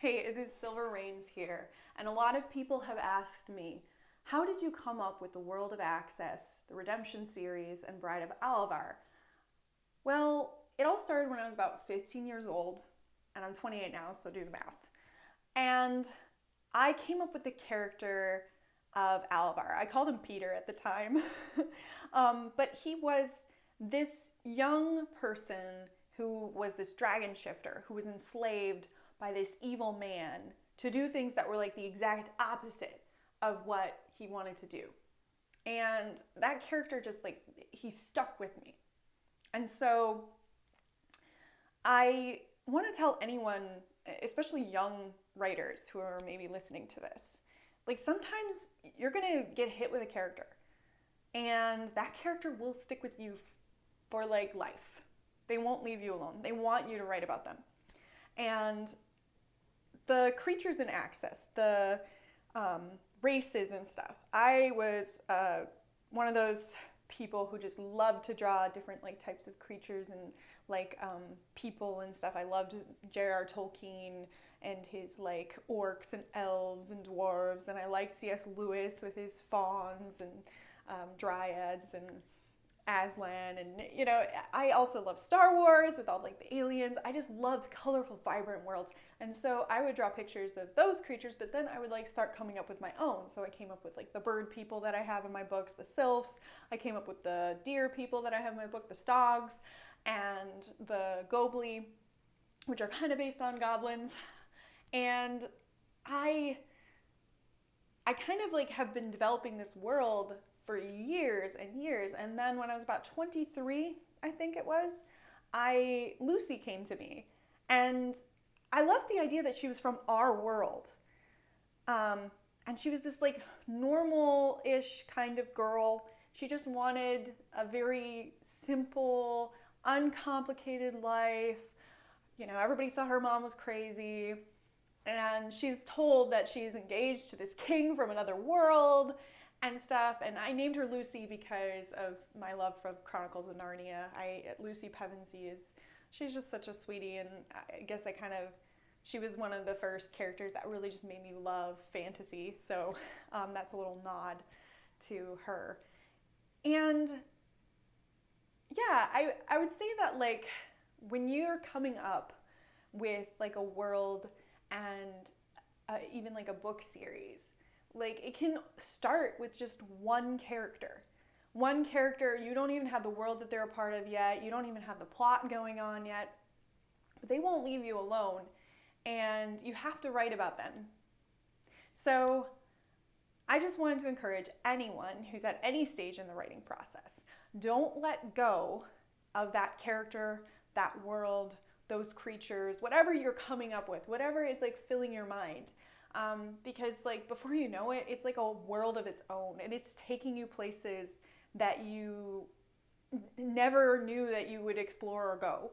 Hey, it is Silver Reins here, and a lot of people have asked me, how did you come up with the World of Access, the Redemption series, and Bride of Alvar? Well, it all started when I was about 15 years old, and I'm 28 now, so do the math. And I came up with the character of Alvar. I called him Peter at the time, but he was this young person who was this dragon shifter who was enslaved by this evil man to do things that were like the exact opposite of what he wanted to do. And that character just like, he stuck with me. And so I want to tell anyone, especially young writers who are maybe listening to this, like sometimes you're going to get hit with a character and that character will stick with you for like life. They won't leave you alone. They want you to write about them. And the creatures in Axus, the races and stuff. I was one of those people who just loved to draw different like types of creatures and like people and stuff. I loved J.R.R. Tolkien and his like orcs and elves and dwarves, and I liked C.S. Lewis with his fauns and dryads and Aslan, and you know, I also love Star Wars with all like the aliens. I just loved colorful, vibrant worlds, and so I would draw pictures of those creatures, but then I would like start coming up with my own. So I came up with like the bird people that I have in my books, the sylphs. I came up with the deer people that I have in my book, the stogs, and the gobly, which are kind of based on goblins. And I kind of like have been developing this world for years and years, and then when I was about 23, I think it was, Lucy came to me, and I loved the idea that she was from our world, and she was this like normal-ish kind of girl. She just wanted a very simple, uncomplicated life. You know, everybody thought her mom was crazy, and she's told that she's engaged to this king from another world and stuff, and I named her Lucy because of my love for Chronicles of Narnia. Lucy Pevensey she's just such a sweetie, and I guess she was one of the first characters that really just made me love fantasy, so that's a little nod to her. And yeah, I would say that like when you're coming up with like a world and even like a book series, like it can start with just one character. One character, you don't even have the world that they're a part of yet, you don't even have the plot going on yet, but they won't leave you alone, and you have to write about them. So I just wanted to encourage anyone who's at any stage in the writing process, don't let go of that character, that world, those creatures, whatever you're coming up with, whatever is like filling your mind. Because like before you know it, it's like a world of its own, and it's taking you places that you never knew that you would explore or go.